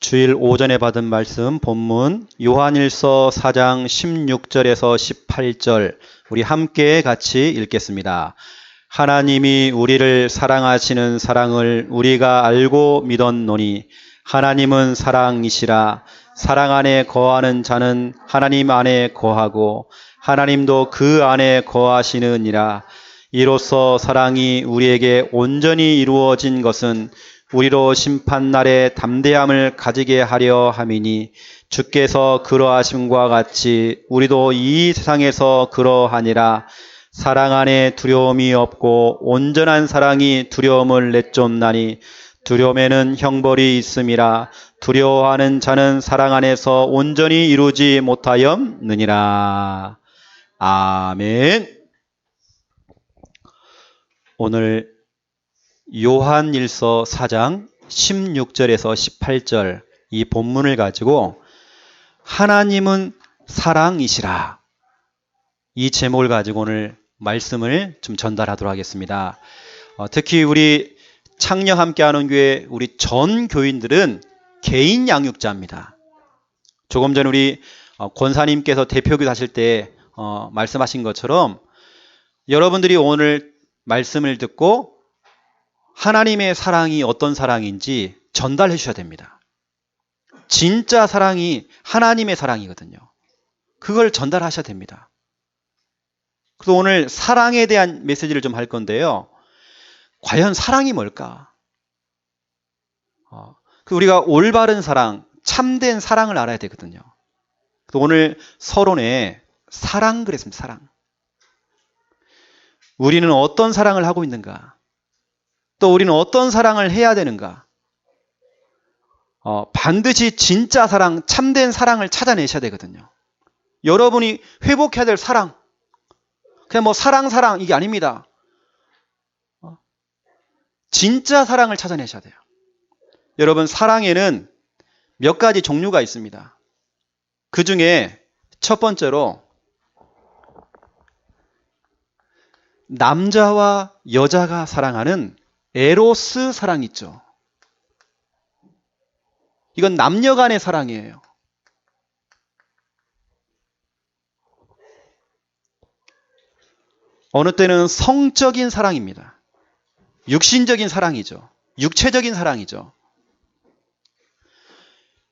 주일 오전에 받은 말씀 본문 요한일서 4장 16절에서 18절 우리 함께 같이 읽겠습니다. 하나님이 우리를 사랑하시는 사랑을 우리가 알고 믿었노니 하나님은 사랑이시라. 사랑 안에 거하는 자는 하나님 안에 거하고 하나님도 그 안에 거하시느니라. 이로써 사랑이 우리에게 온전히 이루어진 것은 우리로 심판날에 담대함을 가지게 하려 함이니 주께서 그러하심과 같이 우리도 이 세상에서 그러하니라. 사랑 안에 두려움이 없고 온전한 사랑이 두려움을 내쫓나니 두려움에는 형벌이 있음이라. 두려워하는 자는 사랑 안에서 온전히 이루지 못하였느니라. 아멘. 오늘 요한일서 4장 16절에서 18절 이 본문을 가지고 하나님은 사랑이시라, 이 제목을 가지고 오늘 말씀을 좀 전달하도록 하겠습니다. 특히 우리 창녕 함께하는 교회 우리 전 교인들은 개인 양육자입니다. 조금 전 우리 권사님께서 대표교사 하실 때 말씀하신 것처럼 여러분들이 오늘 말씀을 듣고 하나님의 사랑이 어떤 사랑인지 전달해 주셔야 됩니다. 진짜 사랑이 하나님의 사랑이거든요. 그걸 전달하셔야 됩니다. 그래서 오늘 사랑에 대한 메시지를 좀 할 건데요. 과연 사랑이 뭘까? 우리가 올바른 사랑, 참된 사랑을 알아야 되거든요. 그래서 오늘 서론에 사랑 그랬습니다. 사랑. 우리는 어떤 사랑을 하고 있는가? 또 우리는 어떤 사랑을 해야 되는가? 반드시 진짜 사랑, 참된 사랑을 찾아내셔야 되거든요. 여러분이 회복해야 될 사랑, 그냥 뭐 사랑 이게 아닙니다. 진짜 사랑을 찾아내셔야 돼요. 여러분, 사랑에는 몇 가지 종류가 있습니다. 그 중에 첫 번째로 남자와 여자가 사랑하는 에로스 사랑 있죠. 이건 남녀 간의 사랑이에요. 어느 때는 성적인 사랑입니다. 육신적인 사랑이죠. 육체적인 사랑이죠.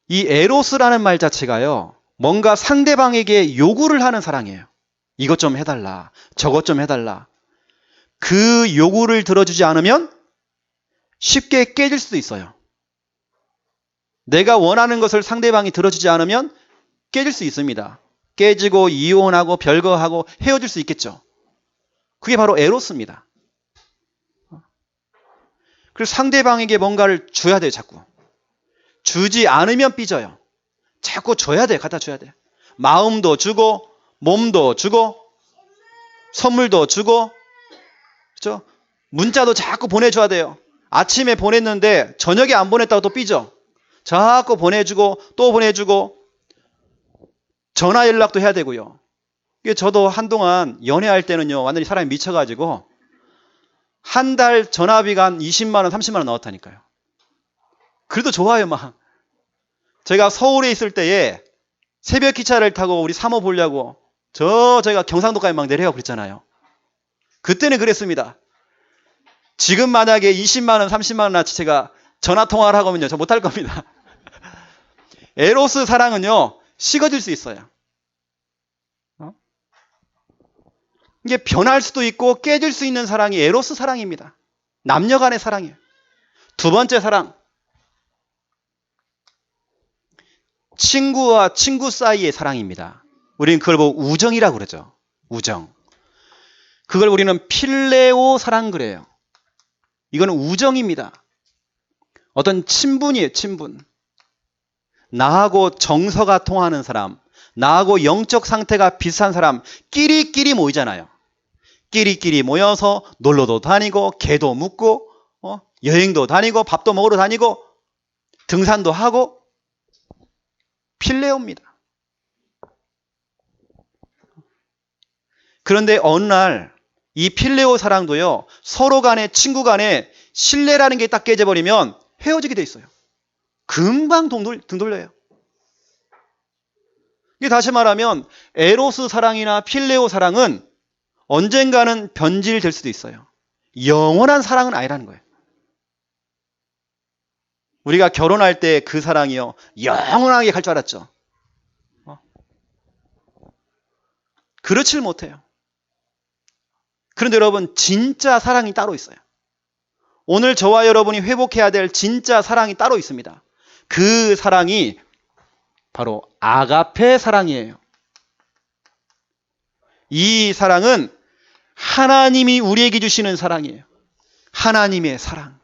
이 에로스라는 말 자체가요, 뭔가 상대방에게 요구를 하는 사랑이에요. 이것 좀 해달라, 저것 좀 해달라. 그 요구를 들어주지 않으면 쉽게 깨질 수도 있어요. 내가 원하는 것을 상대방이 들어주지 않으면 깨질 수 있습니다. 깨지고 이혼하고 별거하고 헤어질 수 있겠죠. 그게 바로 에로스입니다. 그래서 상대방에게 뭔가를 줘야 돼요. 자꾸. 주지 않으면 삐져요. 자꾸 줘야 돼요. 갖다 줘야 돼요. 마음도 주고 몸도 주고 선물도 주고, 그렇죠? 문자도 자꾸 보내줘야 돼요. 아침에 보냈는데 저녁에 안 보냈다고 또 삐져. 자꾸 보내주고 또 보내주고 전화 연락도 해야 되고요. 저도 한동안 연애할 때는요, 완전히 사람이 미쳐가지고 한 달 전화비가 한 20만 원, 30만 원 나왔다니까요. 그래도 좋아요, 막. 제가 서울에 있을 때에 새벽 기차를 타고 우리 사모 보려고 제가 경상도까지 막 내려가고 그랬잖아요. 그때는 그랬습니다. 지금 만약에 20만 원, 30만 원어치 제가 전화 통화를 하고면요, 저 못할 겁니다. 에로스 사랑은요, 식어질 수 있어요. 이게 변할 수도 있고 깨질 수 있는 사랑이 에로스 사랑입니다. 남녀 간의 사랑이에요. 두 번째 사랑. 친구와 친구 사이의 사랑입니다. 우리는 그걸 보고 우정이라고 그러죠. 우정. 그걸 우리는 필레오 사랑 그래요. 이거는 우정입니다. 어떤 친분이에요. 친분. 나하고 정서가 통하는 사람, 나하고 영적 상태가 비슷한 사람 끼리끼리 모이잖아요. 끼리끼리 모여서 놀러도 다니고 개도 묻고 여행도 다니고 밥도 먹으러 다니고 등산도 하고, 필레오입니다. 그런데 어느 날 이 필레오 사랑도요, 서로 간에 친구 간에 신뢰라는 게 딱 깨져버리면 헤어지게 돼 있어요. 금방 등 돌려요. 이게 다시 말하면 에로스 사랑이나 필레오 사랑은 언젠가는 변질될 수도 있어요. 영원한 사랑은 아니라는 거예요. 우리가 결혼할 때 그 사랑이요, 영원하게 갈 줄 알았죠. 그렇지를 못해요. 그런데 여러분, 진짜 사랑이 따로 있어요. 오늘 저와 여러분이 회복해야 될 진짜 사랑이 따로 있습니다. 그 사랑이 바로 아가페 사랑이에요. 이 사랑은 하나님이 우리에게 주시는 사랑이에요. 하나님의 사랑.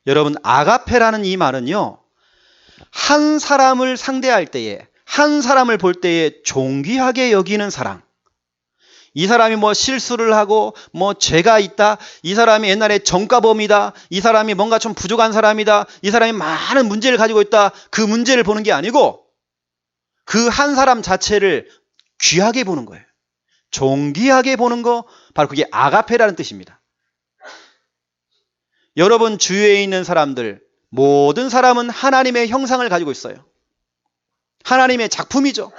여러분, 아가페라는 이 말은요, 한 사람을 상대할 때에, 한 사람을 볼 때에 존귀하게 여기는 사랑. 이 사람이 뭐 실수를 하고 뭐 죄가 있다, 이 사람이 옛날에 전과범이다, 이 사람이 뭔가 좀 부족한 사람이다, 이 사람이 많은 문제를 가지고 있다, 그 문제를 보는 게 아니고 그 한 사람 자체를 귀하게 보는 거예요. 존귀하게 보는 거, 바로 그게 아가페라는 뜻입니다. 여러분 주위에 있는 사람들, 모든 사람은 하나님의 형상을 가지고 있어요. 하나님의 작품이죠.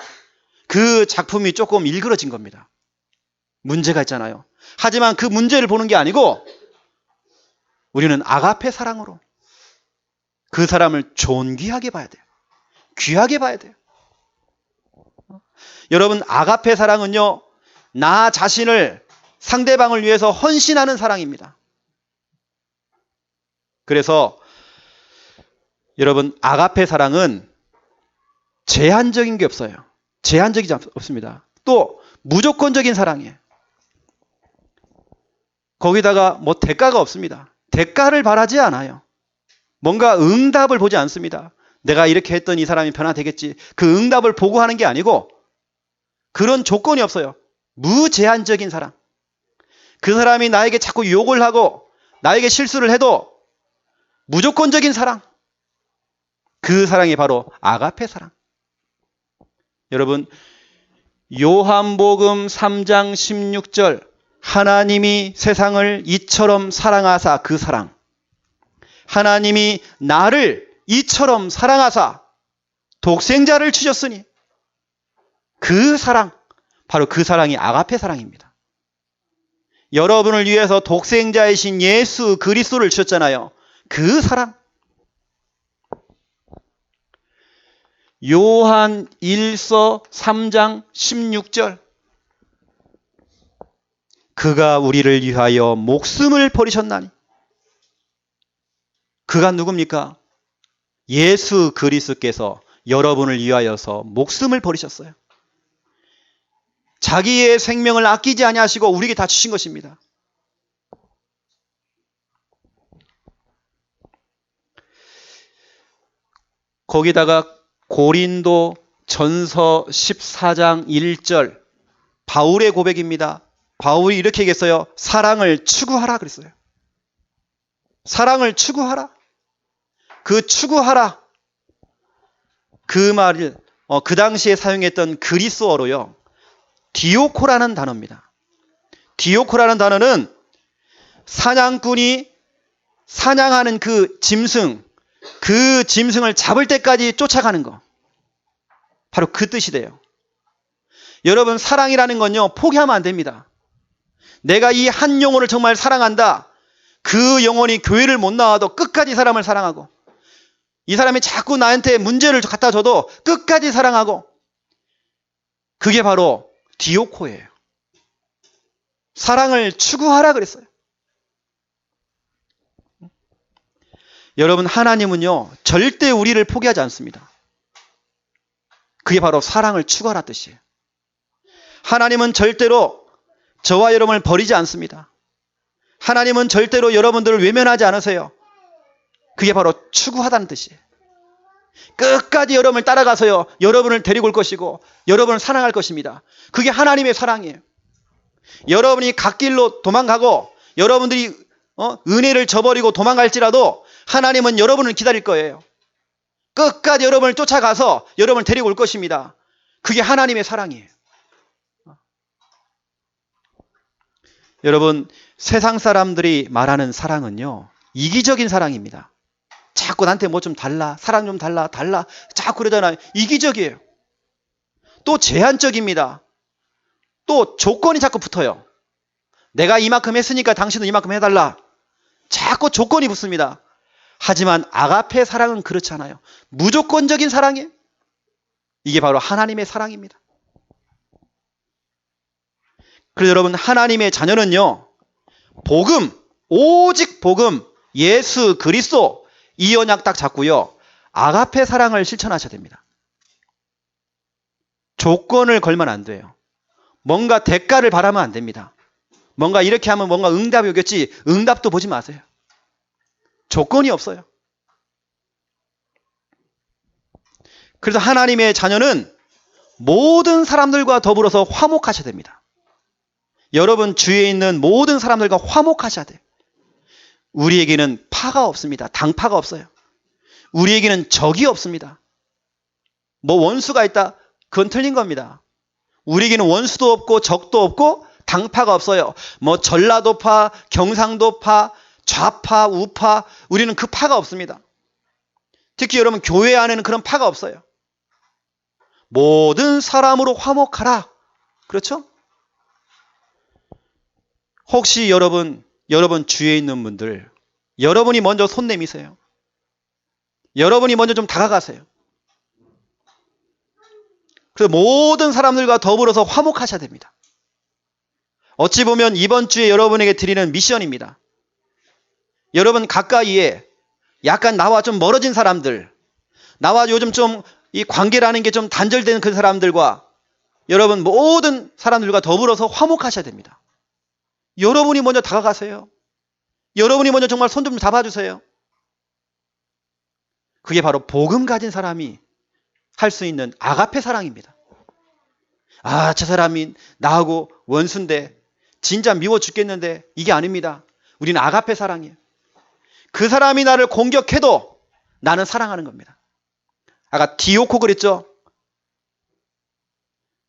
그 작품이 조금 일그러진 겁니다. 문제가 있잖아요. 하지만 그 문제를 보는 게 아니고 우리는 아가페 사랑으로 그 사람을 존귀하게 봐야 돼요. 귀하게 봐야 돼요. 여러분, 아가페 사랑은요, 나 자신을 상대방을 위해서 헌신하는 사랑입니다. 그래서 여러분, 아가페 사랑은 제한적인 게 없어요. 제한적이지 없습니다. 또 무조건적인 사랑이에요. 거기다가 뭐 대가가 없습니다. 대가를 바라지 않아요. 뭔가 응답을 보지 않습니다. 내가 이렇게 했더니 이 사람이 변화되겠지. 그 응답을 보고 하는 게 아니고 그런 조건이 없어요. 무제한적인 사랑. 그 사람이 나에게 자꾸 욕을 하고 나에게 실수를 해도 무조건적인 사랑. 그 사랑이 바로 아가페 사랑. 여러분, 요한복음 3장 16절, 하나님이 세상을 이처럼 사랑하사, 그 사랑. 하나님이 나를 이처럼 사랑하사 독생자를 주셨으니 그 사랑, 바로 그 사랑이 아가페 사랑입니다. 여러분을 위해서 독생자이신 예수 그리스도를 주셨잖아요. 그 사랑. 요한 1서 3장 16절, 그가 우리를 위하여 목숨을 버리셨나니. 그가 누굽니까? 예수 그리스도께서 여러분을 위하여서 목숨을 버리셨어요. 자기의 생명을 아끼지 아니하시고 우리에게 다 주신 것입니다. 거기다가 고린도 전서 14장 1절, 바울의 고백입니다. 바울이 이렇게 얘기했어요. 사랑을 추구하라 그랬어요. 사랑을 추구하라. 그 추구하라, 그 말을 그 당시에 사용했던 그리스어로요, 디오코라는 단어입니다. 디오코라는 단어는 사냥꾼이 사냥하는 그 짐승을 잡을 때까지 쫓아가는 거, 바로 그 뜻이 돼요. 여러분, 사랑이라는 건요, 포기하면 안 됩니다. 내가 이 한 영혼을 정말 사랑한다. 그 영혼이 교회를 못 나와도 끝까지 사람을 사랑하고, 이 사람이 자꾸 나한테 문제를 갖다 줘도 끝까지 사랑하고, 그게 바로 디오코예요. 사랑을 추구하라 그랬어요. 여러분, 하나님은요, 절대 우리를 포기하지 않습니다. 그게 바로 사랑을 추구하라 뜻이에요. 하나님은 절대로 저와 여러분을 버리지 않습니다. 하나님은 절대로 여러분들을 외면하지 않으세요. 그게 바로 추구하다는 뜻이에요. 끝까지 여러분을 따라가서요, 여러분을 데리고 올 것이고 여러분을 사랑할 것입니다. 그게 하나님의 사랑이에요. 여러분이 갓길로 도망가고 여러분들이 은혜를 저버리고 도망갈지라도 하나님은 여러분을 기다릴 거예요. 끝까지 여러분을 쫓아가서 여러분을 데리고 올 것입니다. 그게 하나님의 사랑이에요. 여러분, 세상 사람들이 말하는 사랑은요, 이기적인 사랑입니다. 자꾸 나한테 뭐 좀 달라, 사랑 좀 달라, 자꾸 그러잖아요. 이기적이에요. 또 제한적입니다. 또 조건이 자꾸 붙어요. 내가 이만큼 했으니까 당신도 이만큼 해달라. 자꾸 조건이 붙습니다. 하지만 아가페 사랑은 그렇지 않아요. 무조건적인 사랑이에요. 이게 바로 하나님의 사랑입니다. 그래서 여러분, 하나님의 자녀는요, 복음, 오직 복음, 예수 그리스도, 이 언약 딱 잡고요, 아가페 사랑을 실천하셔야 됩니다. 조건을 걸면 안 돼요. 뭔가 대가를 바라면 안 됩니다. 뭔가 이렇게 하면 뭔가 응답이 오겠지, 응답도 보지 마세요. 조건이 없어요. 그래서 하나님의 자녀는 모든 사람들과 더불어서 화목하셔야 됩니다. 여러분 주위에 있는 모든 사람들과 화목하셔야 돼요. 우리에게는 파가 없습니다. 당파가 없어요. 우리에게는 적이 없습니다. 뭐 원수가 있다? 그건 틀린 겁니다. 우리에게는 원수도 없고 적도 없고 당파가 없어요. 뭐 전라도파, 경상도파, 좌파, 우파, 우리는 그 파가 없습니다. 특히 여러분 교회 안에는 그런 파가 없어요. 모든 사람으로 화목하라. 그렇죠? 혹시 여러분 주위에 있는 분들, 여러분이 먼저 손 내미세요. 여러분이 먼저 좀 다가가세요. 그래서 모든 사람들과 더불어서 화목하셔야 됩니다. 어찌 보면 이번 주에 여러분에게 드리는 미션입니다. 여러분 가까이에 약간 나와 좀 멀어진 사람들, 나와 요즘 좀 이 관계라는 게 좀 단절되는 그 사람들과 여러분 모든 사람들과 더불어서 화목하셔야 됩니다. 여러분이 먼저 다가가세요. 여러분이 먼저 정말 손 좀 잡아주세요. 그게 바로 복음 가진 사람이 할 수 있는 아가페 사랑입니다. 아, 저 사람이 나하고 원수인데 진짜 미워 죽겠는데, 이게 아닙니다. 우리는 아가페 사랑이에요. 그 사람이 나를 공격해도 나는 사랑하는 겁니다. 아까 디오코 그랬죠?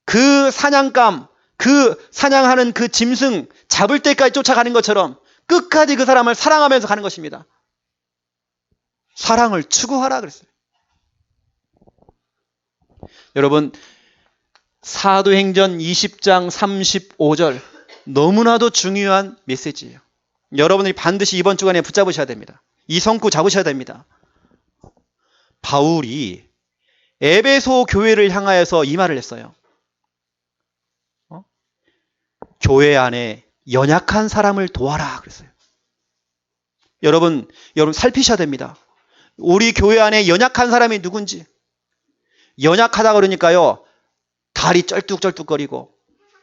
그 사냥감, 그 사냥하는 그 짐승 잡을 때까지 쫓아가는 것처럼 끝까지 그 사람을 사랑하면서 가는 것입니다. 사랑을 추구하라 그랬어요. 여러분, 사도행전 20장 35절 너무나도 중요한 메시지예요. 여러분들이 반드시 이번 주간에 붙잡으셔야 됩니다. 이 성구 잡으셔야 됩니다. 바울이 에베소 교회를 향하여서 이 말을 했어요. 교회 안에 연약한 사람을 도와라 그랬어요. 여러분 살피셔야 됩니다. 우리 교회 안에 연약한 사람이 누군지. 연약하다 그러니까요, 다리 쩔뚝쩔뚝거리고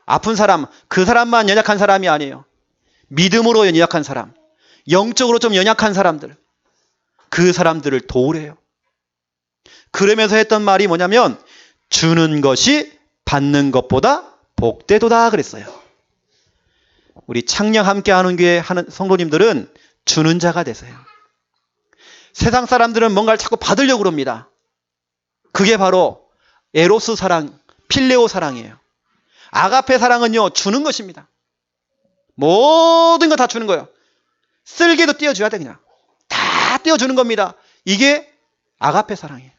아픈 사람, 그 사람만 연약한 사람이 아니에요. 믿음으로 연약한 사람, 영적으로 좀 연약한 사람들, 그 사람들을 도우래요. 그러면서 했던 말이 뭐냐면, 주는 것이 받는 것보다 복되도다 그랬어요. 우리 창녕 함께 하는 교회 하는 성도님들은 주는 자가 되세요. 세상 사람들은 뭔가를 자꾸 받으려고 그럽니다. 그게 바로 에로스 사랑, 필레오 사랑이에요. 아가페 사랑은요, 주는 것입니다. 모든 거 다 주는 거예요. 쓸개도 띄워줘야 돼. 그냥 다 띄워주는 겁니다. 이게 아가페 사랑이에요.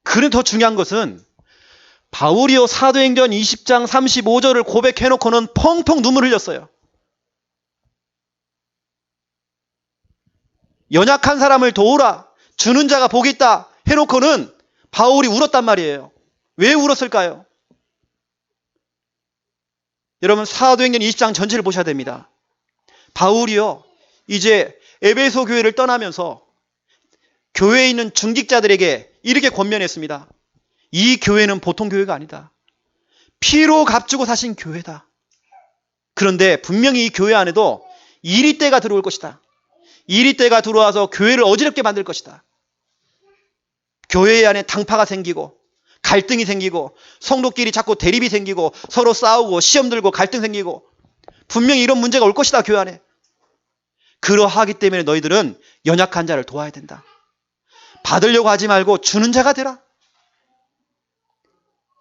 그런데 더 중요한 것은 바울이요, 사도행전 20장 35절을 고백해놓고는 펑펑 눈물을 흘렸어요. 연약한 사람을 도우라, 주는 자가 복이 있다 해놓고는 바울이 울었단 말이에요. 왜 울었을까요? 여러분, 사도행전 20장 전체를 보셔야 됩니다. 바울이요, 이제 에베소 교회를 떠나면서 교회에 있는 중직자들에게 이렇게 권면했습니다. 이 교회는 보통 교회가 아니다. 피로 값주고 사신 교회다. 그런데 분명히 이 교회 안에도 이리때가 들어올 것이다. 이리때가 들어와서 교회를 어지럽게 만들 것이다. 교회 안에 당파가 생기고 갈등이 생기고 성도끼리 자꾸 대립이 생기고 서로 싸우고 시험 들고 갈등 생기고 분명히 이런 문제가 올 것이다. 교회 안에. 그러하기 때문에 너희들은 연약한 자를 도와야 된다. 받으려고 하지 말고 주는 자가 되라.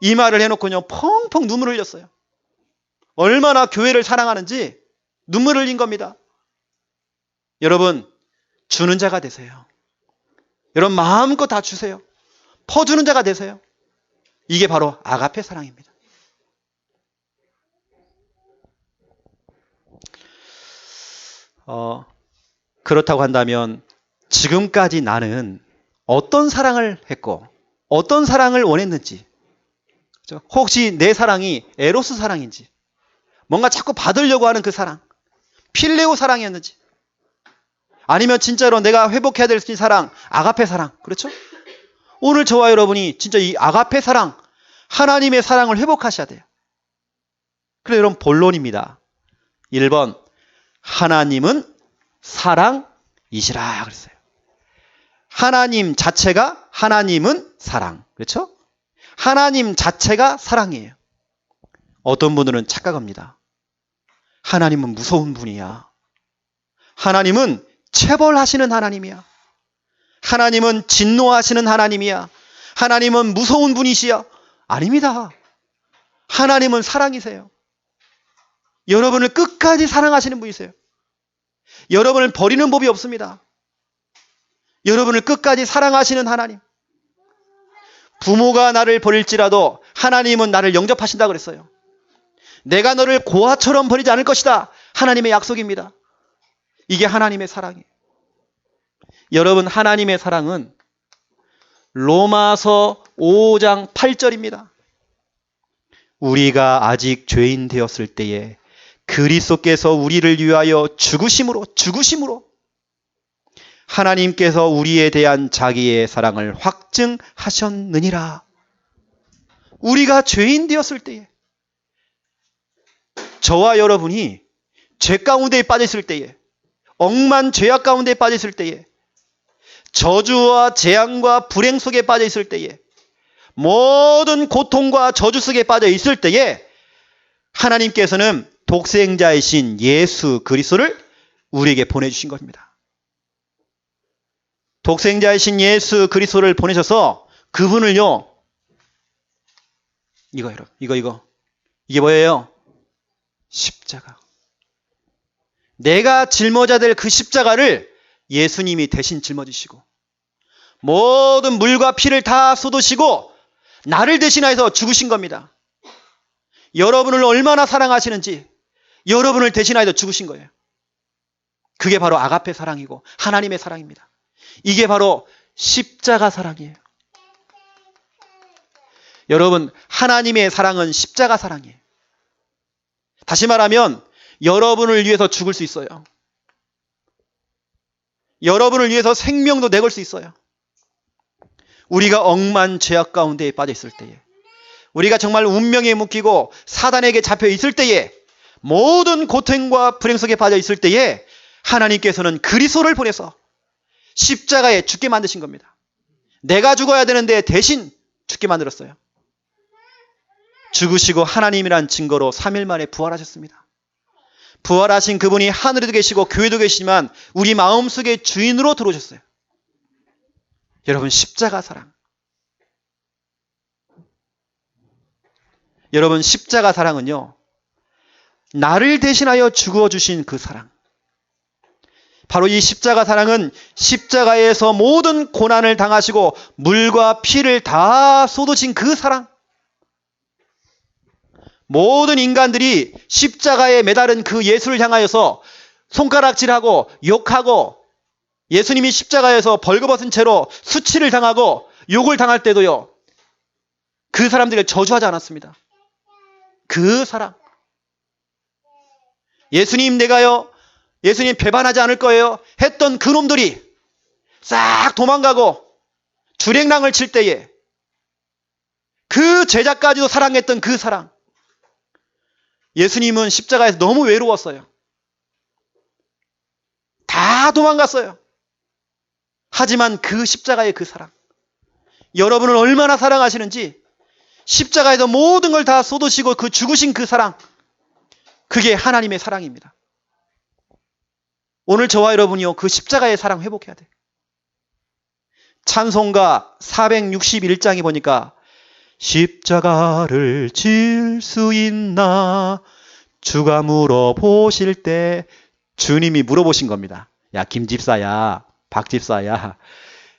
이 말을 해놓고요, 펑펑 눈물을 흘렸어요. 얼마나 교회를 사랑하는지 눈물을 흘린 겁니다. 여러분, 주는 자가 되세요. 여러분, 마음껏 다 주세요. 퍼주는 자가 되세요. 이게 바로 아가페 사랑입니다. 그렇다고 한다면 지금까지 나는 어떤 사랑을 했고 어떤 사랑을 원했는지, 혹시 내 사랑이 에로스 사랑인지, 뭔가 자꾸 받으려고 하는 그 사랑, 필레오 사랑이었는지, 아니면 진짜로 내가 회복해야 될 수 있는 사랑, 아가페 사랑, 그렇죠? 오늘 저와 여러분이 진짜 이 아가페 사랑, 하나님의 사랑을 회복하셔야 돼요. 그래서 여러분, 본론입니다. 1번, 하나님은 사랑이시라 그랬어요. 하나님 자체가, 하나님은 사랑, 그렇죠? 하나님 자체가 사랑이에요. 어떤 분들은 착각합니다. 하나님은 무서운 분이야. 하나님은 체벌하시는 하나님이야. 하나님은 진노하시는 하나님이야. 하나님은 무서운 분이시야. 아닙니다. 하나님은 사랑이세요. 여러분을 끝까지 사랑하시는 분이세요. 여러분을 버리는 법이 없습니다. 여러분을 끝까지 사랑하시는 하나님. 부모가 나를 버릴지라도 하나님은 나를 영접하신다 그랬어요. 내가 너를 고아처럼 버리지 않을 것이다. 하나님의 약속입니다. 이게 하나님의 사랑이에요. 여러분, 하나님의 사랑은 로마서 5장 8절입니다. 우리가 아직 죄인 되었을 때에 그리스도께서 우리를 위하여 죽으심으로 하나님께서 우리에 대한 자기의 사랑을 확증하셨느니라. 우리가 죄인 되었을 때에, 저와 여러분이 죄 가운데 빠졌을 때에, 억만 죄악 가운데 빠졌을 때에, 저주와 재앙과 불행 속에 빠져 있을 때에, 모든 고통과 저주 속에 빠져 있을 때에 하나님께서는 독생자이신 예수 그리스도를 우리에게 보내주신 겁니다. 독생자이신 예수 그리스도를 보내셔서 그분을요, 이거 이게 뭐예요? 십자가. 내가 짊어져야 될 그 십자가를 예수님이 대신 짊어지시고 모든 물과 피를 다 쏟으시고 나를 대신하여서 죽으신 겁니다. 여러분을 얼마나 사랑하시는지 여러분을 대신하여서 죽으신 거예요. 그게 바로 아가페 사랑이고 하나님의 사랑입니다. 이게 바로 십자가 사랑이에요. 여러분, 하나님의 사랑은 십자가 사랑이에요. 다시 말하면 여러분을 위해서 죽을 수 있어요. 여러분을 위해서 생명도 내걸 수 있어요. 우리가 억만 죄악 가운데 빠져 있을 때에, 우리가 정말 운명에 묶이고 사단에게 잡혀 있을 때에, 모든 고통과 불행 속에 빠져 있을 때에 하나님께서는 그리스도를 보내서 십자가에 죽게 만드신 겁니다. 내가 죽어야 되는데 대신 죽게 만들었어요. 죽으시고 하나님이란 증거로 3일 만에 부활하셨습니다. 부활하신 그분이 하늘에도 계시고 교회도 계시지만 우리 마음속에 주인으로 들어오셨어요. 여러분, 십자가 사랑. 여러분, 십자가 사랑은요, 나를 대신하여 죽어주신 그 사랑. 바로 이 십자가 사랑은 십자가에서 모든 고난을 당하시고 물과 피를 다 쏟으신 그 사랑. 모든 인간들이 십자가에 매달은 그 예수를 향하여서 손가락질하고 욕하고 예수님이 십자가에서 벌거벗은 채로 수치를 당하고 욕을 당할 때도요, 그 사람들을 저주하지 않았습니다. 그 사랑. 예수님 배반하지 않을 거예요 했던 그 놈들이 싹 도망가고 주랭랑을 칠 때에 그 제자까지도 사랑했던 그 사랑. 예수님은 십자가에서 너무 외로웠어요. 다 도망갔어요. 하지만 그 십자가의 그 사랑, 여러분을 얼마나 사랑하시는지, 십자가에서 모든 걸 다 쏟으시고 그 죽으신 그 사랑, 그게 하나님의 사랑입니다. 오늘 저와 여러분이요, 그 십자가의 사랑 회복해야 돼요. 찬송가 461장에 보니까 십자가를 질 수 있나 주가 물어보실 때, 주님이 물어보신 겁니다. 야, 김집사야, 박집사야,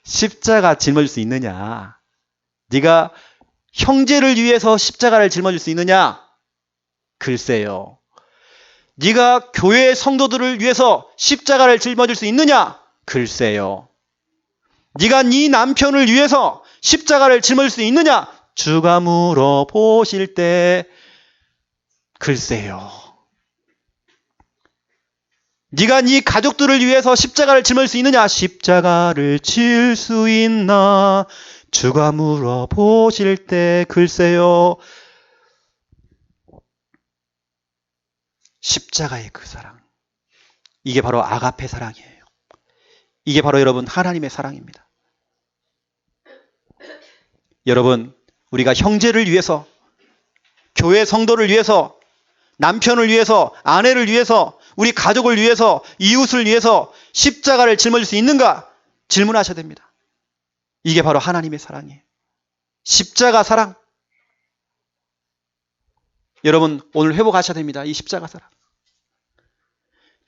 십자가 짊어질 수 있느냐? 네가 형제를 위해서 십자가를 짊어질 수 있느냐? 글쎄요. 네가 교회 성도들을 위해서 십자가를 짊어질 수 있느냐? 글쎄요. 네가 네 남편을 위해서 십자가를 짊어질 수 있느냐? 주가 물어보실 때 글쎄요. 네가 네 가족들을 위해서 십자가를 짊어질 수 있느냐? 십자가를 질 수 있나? 주가 물어보실 때 글쎄요. 십자가의 그 사랑. 이게 바로 아가페 사랑이에요. 이게 바로 여러분 하나님의 사랑입니다. 여러분, 우리가 형제를 위해서, 교회 성도를 위해서, 남편을 위해서, 아내를 위해서, 우리 가족을 위해서, 이웃을 위해서 십자가를 짊어질 수 있는가? 질문하셔야 됩니다. 이게 바로 하나님의 사랑이에요. 십자가 사랑. 여러분, 오늘 회복하셔야 됩니다. 이 십자가 사랑.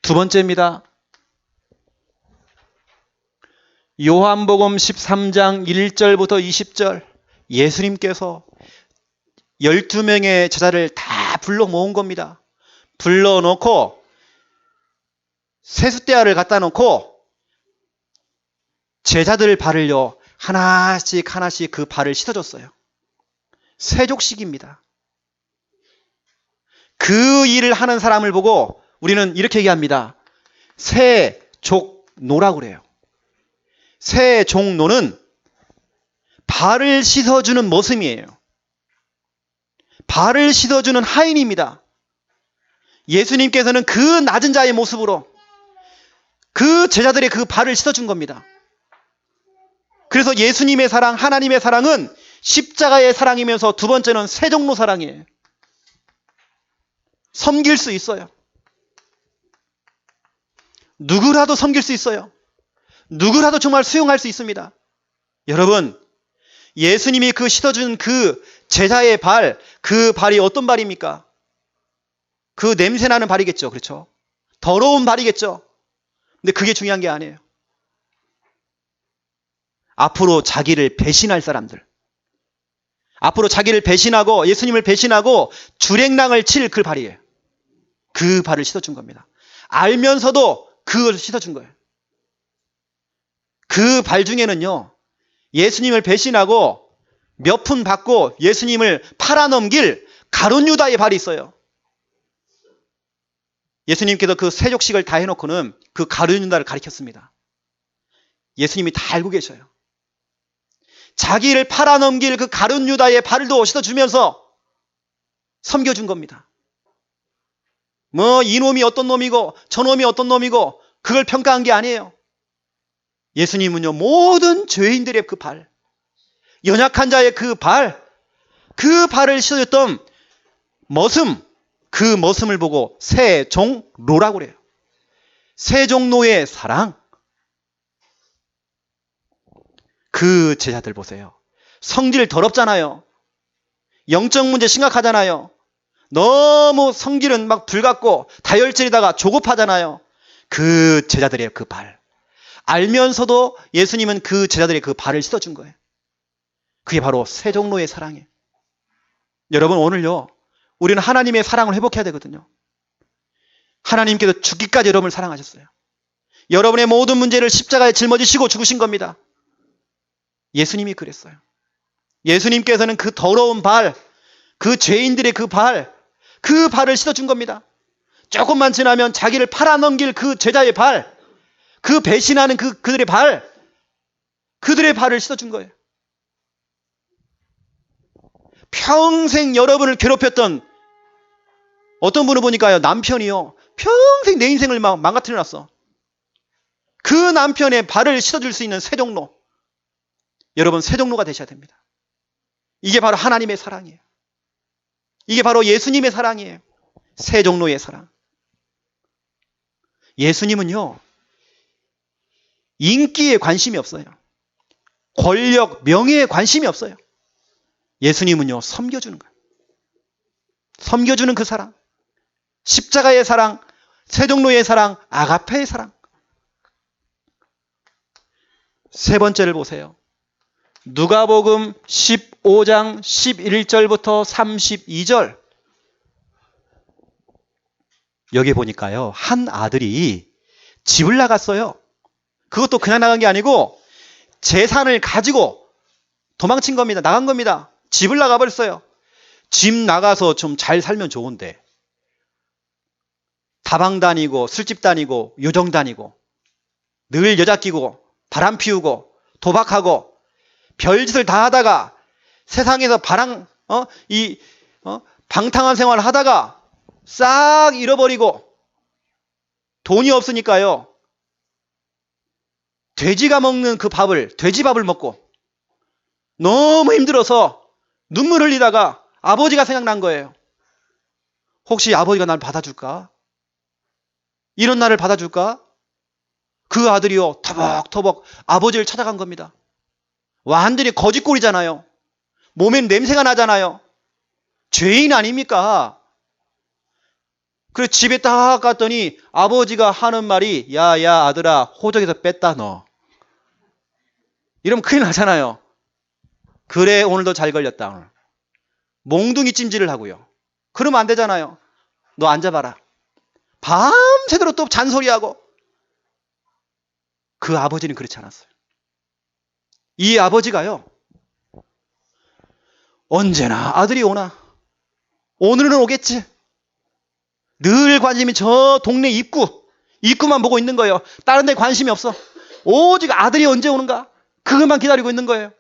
두 번째입니다. 요한복음 13장 1절부터 20절. 예수님께서 12명의 제자를 다 불러 모은 겁니다. 불러놓고 세숫대야를 갖다 놓고 제자들 발을요 하나씩 하나씩 그 발을 씻어줬어요. 세족식입니다. 그 일을 하는 사람을 보고 우리는 이렇게 얘기합니다. 세족노라고 그래요. 세족노는 발을 씻어주는 모습이에요. 발을 씻어주는 하인입니다. 예수님께서는 그 낮은 자의 모습으로 그 제자들의 그 발을 씻어준 겁니다. 그래서 예수님의 사랑, 하나님의 사랑은 십자가의 사랑이면서 두 번째는 세종로 사랑이에요. 섬길 수 있어요. 누구라도 섬길 수 있어요. 누구라도 정말 수용할 수 있습니다. 여러분, 예수님이 그 씻어준 그 제자의 발, 그 발이 어떤 발입니까? 그 냄새나는 발이겠죠. 그렇죠? 더러운 발이겠죠. 근데 그게 중요한 게 아니에요. 앞으로 자기를 배신할 사람들, 앞으로 자기를 배신하고 예수님을 배신하고 주랭랑을 칠 그 발이에요. 그 발을 씻어준 겁니다. 알면서도 그걸 씻어준 거예요. 그 발 중에는요, 예수님을 배신하고 몇 푼 받고 예수님을 팔아넘길 가룟 유다의 발이 있어요. 예수님께서 그 세족식을 다 해놓고는 그 가룟 유다를 가리켰습니다. 예수님이 다 알고 계셔요. 자기를 팔아넘길 그 가룟 유다의 발도 씻어주면서 섬겨준 겁니다. 뭐 이놈이 어떤 놈이고 저놈이 어떤 놈이고 그걸 평가한 게 아니에요. 예수님은요, 모든 죄인들의 그 발, 연약한 자의 그 발, 그 발을 씻어줬던 머슴, 그 머슴을 보고 세종로라고 그래요. 세종로의 사랑. 그 제자들 보세요. 성질 더럽잖아요. 영적 문제 심각하잖아요. 너무 성질은 막 불같고 다혈질이다가 조급하잖아요. 그 제자들의 그 발. 알면서도 예수님은 그 제자들의 그 발을 씻어준 거예요. 그게 바로 세종로의 사랑이에요. 여러분, 오늘요, 우리는 하나님의 사랑을 회복해야 되거든요. 하나님께서 죽기까지 여러분을 사랑하셨어요. 여러분의 모든 문제를 십자가에 짊어지시고 죽으신 겁니다. 예수님이 그랬어요. 예수님께서는 그 더러운 발, 그 죄인들의 그 발, 그 발을 씻어준 겁니다. 조금만 지나면 자기를 팔아넘길 그 제자의 발, 그 배신하는 그들의 발, 그들의 발을 씻어준 거예요. 평생 여러분을 괴롭혔던 어떤 분을 보니까요, 남편이요, 평생 내 인생을 막 망가뜨려놨어. 그 남편의 발을 씻어줄 수 있는 세종로. 여러분, 세종로가 되셔야 됩니다. 이게 바로 하나님의 사랑이에요. 이게 바로 예수님의 사랑이에요. 세종로의 사랑. 예수님은요, 인기에 관심이 없어요. 권력, 명예에 관심이 없어요. 예수님은요, 섬겨주는 거예요. 섬겨주는 그 사랑. 십자가의 사랑, 세종로의 사랑, 아가페의 사랑. 세 번째를 보세요. 누가복음 15장 11절부터 32절. 여기 보니까요, 한 아들이 집을 나갔어요. 그것도 그냥 나간 게 아니고 재산을 가지고 도망친 겁니다. 나간 겁니다. 집을 나가버렸어요. 집 나가서 좀 잘 살면 좋은데 다방 다니고 술집 다니고 요정 다니고 늘 여자 끼고 바람 피우고 도박하고 별짓을 다 하다가 세상에서 방탕한 생활을 하다가 싹 잃어버리고 돈이 없으니까요. 돼지가 먹는 그 밥을, 돼지밥을 먹고 너무 힘들어서 눈물 흘리다가 아버지가 생각난 거예요. 혹시 아버지가 날 받아줄까? 이런 나를 받아줄까? 그 아들이요, 터벅터벅 아버지를 찾아간 겁니다. 완전히 거짓골이잖아요. 몸에 냄새가 나잖아요. 죄인 아닙니까? 그래서 집에 딱 갔더니 아버지가 하는 말이 야야 아들아 호적에서 뺐다 너. 이러면 큰일 나잖아요. 그래 오늘도 잘 걸렸다 오늘. 몽둥이 찜질을 하고요. 그러면 안 되잖아요. 너 앉아봐라. 밤새도록 또 잔소리하고. 그 아버지는 그렇지 않았어요. 이 아버지가요. 언제나 아들이 오나. 오늘은 오겠지. 늘 관심이 저 동네 입구만 보고 있는 거예요. 다른 데 관심이 없어. 오직 아들이 언제 오는가? 그것만 기다리고 있는 거예요.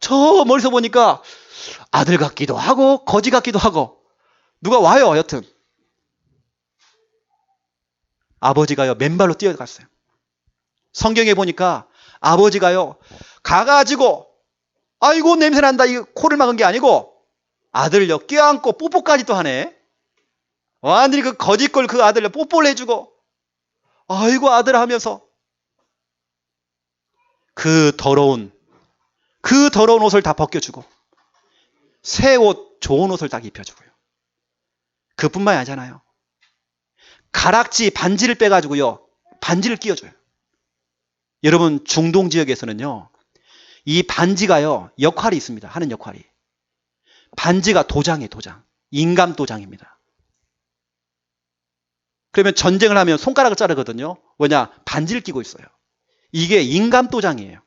저 멀리서 보니까 아들 같기도 하고 거지 같기도 하고 누가 와요 여튼. 아버지가요 맨발로 뛰어갔어요. 성경에 보니까 아버지가요 가가지고 아이고 냄새난다 이 코를 막은 게 아니고 아들요 껴안고 뽀뽀까지 또 하네. 완전히 그 거짓걸 그 아들을 뽀뽀를 해주고 아이고 아들 하면서 그 더러운 옷을 다 벗겨주고 새 옷 좋은 옷을 딱 입혀주고요. 그뿐만이 아니잖아요. 가락지 반지를 빼가지고요 반지를 끼워줘요. 여러분 중동 지역에서는요 이 반지가요 역할이 있습니다. 하는 역할이. 반지가 도장이에요. 도장. 인감 도장입니다. 그러면 전쟁을 하면 손가락을 자르거든요. 왜냐? 반지를 끼고 있어요. 이게 인감 도장이에요.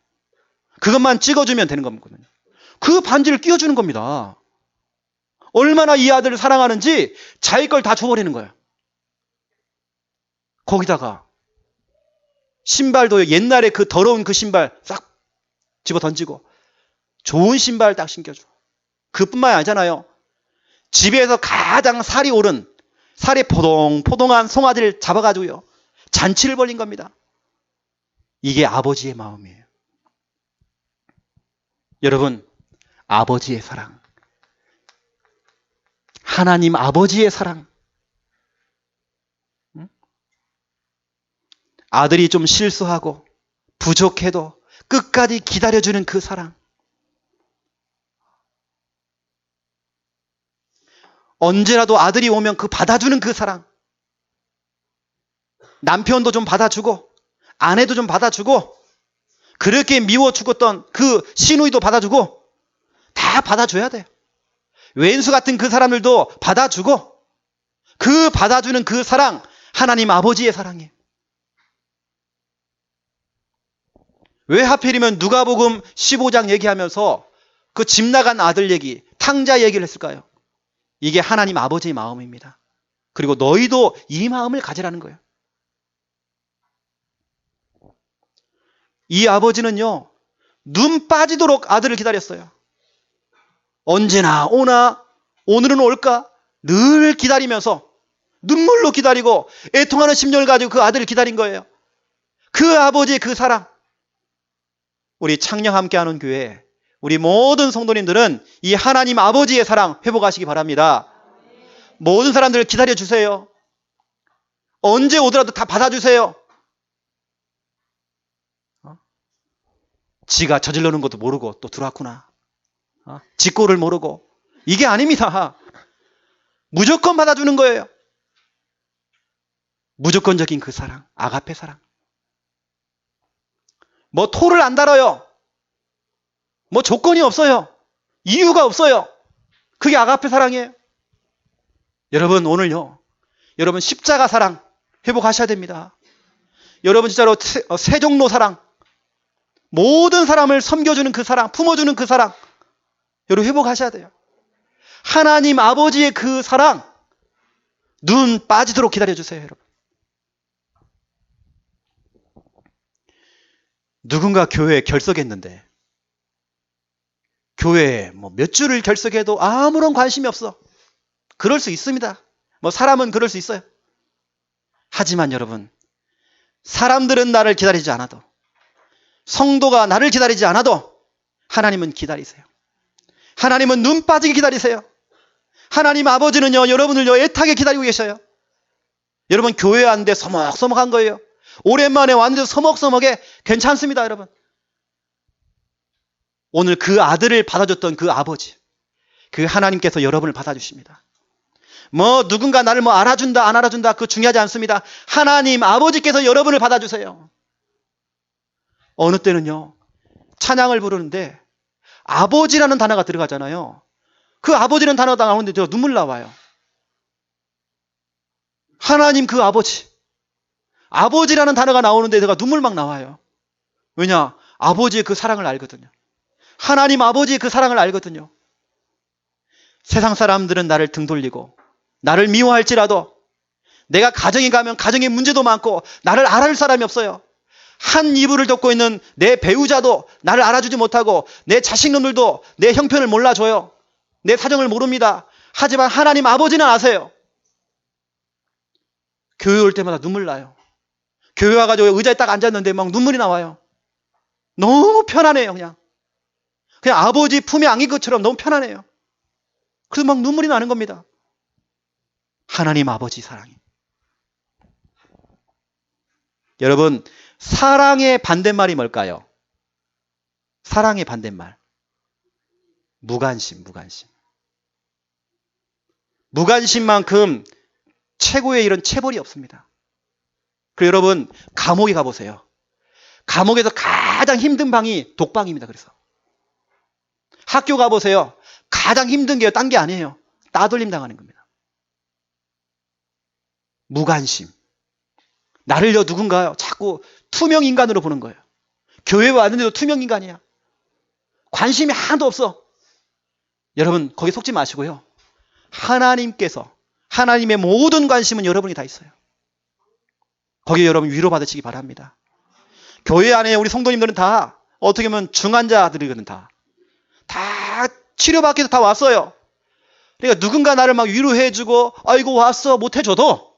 그것만 찍어주면 되는 거거든요. 그 반지를 끼워주는 겁니다. 얼마나 이 아들을 사랑하는지 자기 걸 다 줘버리는 거예요. 거기다가 신발도 옛날에 그 더러운 그 신발 싹 집어 던지고 좋은 신발 딱 신겨주고 그뿐만이 아니잖아요. 집에서 가장 살이 포동포동한 송아지를 잡아가지고요 잔치를 벌린 겁니다. 이게 아버지의 마음이에요. 여러분 아버지의 사랑, 하나님 아버지의 사랑, 아들이 좀 실수하고 부족해도 끝까지 기다려주는 그 사랑, 언제라도 아들이 오면 그 받아주는 그 사랑, 남편도 좀 받아주고 아내도 좀 받아주고 그렇게 미워 죽었던 그 시누이도 받아주고 다 받아줘야 돼요. 왼수 같은 그 사람들도 받아주고 그 받아주는 그 사랑 하나님 아버지의 사랑이에요. 왜 하필이면 누가복음 15장 얘기하면서 그 집 나간 아들 얘기, 탕자 얘기를 했을까요? 이게 하나님 아버지의 마음입니다. 그리고 너희도 이 마음을 가지라는 거예요. 이 아버지는요, 눈 빠지도록 아들을 기다렸어요. 언제나 오나, 오늘은 올까? 늘 기다리면서 눈물로 기다리고 애통하는 심령을 가지고 그 아들을 기다린 거예요. 그 아버지의 그 사랑. 우리 창녕 함께하는 교회, 우리 모든 성도님들은 이 하나님 아버지의 사랑 회복하시기 바랍니다. 모든 사람들을 기다려주세요. 언제 오더라도 다 받아주세요. 지가 저질러 놓은 것도 모르고 또 들어왔구나. 직고를 모르고. 이게 아닙니다. 무조건 받아주는 거예요. 무조건적인 그 사랑, 아가페 사랑. 뭐 토를 안 달아요. 뭐 조건이 없어요. 이유가 없어요. 그게 아가페 사랑이에요. 여러분 오늘요. 여러분 십자가 사랑 회복하셔야 됩니다. 여러분 진짜로 세종로 사랑, 모든 사람을 섬겨주는 그 사랑, 품어주는 그 사랑 여러분 회복하셔야 돼요. 하나님 아버지의 그 사랑 눈 빠지도록 기다려주세요. 여러분. 누군가 교회에 결석했는데 교회에 뭐 몇 주를 결석해도 아무런 관심이 없어. 그럴 수 있습니다. 뭐 사람은 그럴 수 있어요. 하지만 여러분, 사람들은 나를 기다리지 않아도, 성도가 나를 기다리지 않아도 하나님은 기다리세요. 하나님은 눈 빠지게 기다리세요. 하나님 아버지는요, 여러분을요 애타게 기다리고 계셔요. 여러분 교회 왔는데 서먹서먹한 거예요. 오랜만에 왔는데 서먹서먹해. 괜찮습니다. 여러분. 오늘 그 아들을 받아줬던 그 아버지, 그 하나님께서 여러분을 받아주십니다. 뭐 누군가 나를 뭐 알아준다 안 알아준다 그거 중요하지 않습니다. 하나님 아버지께서 여러분을 받아주세요. 어느 때는요 찬양을 부르는데 아버지라는 단어가 들어가잖아요. 그 아버지라는 단어가 나오는데 제가 눈물 나와요. 하나님 그 아버지, 아버지라는 단어가 나오는데 제가 눈물 막 나와요. 왜냐? 아버지의 그 사랑을 알거든요. 하나님 아버지의 그 사랑을 알거든요. 세상 사람들은 나를 등 돌리고 나를 미워할지라도 내가 가정에 가면 가정에 문제도 많고 나를 알아줄 사람이 없어요. 한 이불을 덮고 있는 내 배우자도 나를 알아주지 못하고 내 자식놈들도 내 형편을 몰라줘요. 내 사정을 모릅니다. 하지만 하나님 아버지는 아세요. 교회 올 때마다 눈물 나요. 교회 와가지고 의자에 딱 앉았는데 막 눈물이 나와요. 너무 편안해요. 그냥 아버지 품에 안긴 것처럼 너무 편안해요. 그래서 막 눈물이 나는 겁니다. 하나님 아버지 사랑이. 여러분 사랑의 반대말이 뭘까요? 사랑의 반대말. 무관심, 무관심. 무관심만큼 최고의 이런 체벌이 없습니다. 그리고 여러분 감옥에 가보세요. 감옥에서 가장 힘든 방이 독방입니다. 그래서 학교 가보세요. 가장 힘든 게요. 딴 게 아니에요. 따돌림 당하는 겁니다. 무관심. 나를요 누군가요 자꾸 투명 인간으로 보는 거예요. 교회에 왔는데도 투명 인간이야. 관심이 하나도 없어. 여러분 거기 속지 마시고요. 하나님께서 하나님의 모든 관심은 여러분이 다 있어요. 거기에 여러분 위로받으시기 바랍니다. 교회 안에 우리 성도님들은 다 어떻게 보면 중환자들이거든. 다 치료받기 위해서 다 왔어요. 그러니까 누군가 나를 막 위로해주고 아이고 왔어 못해줘도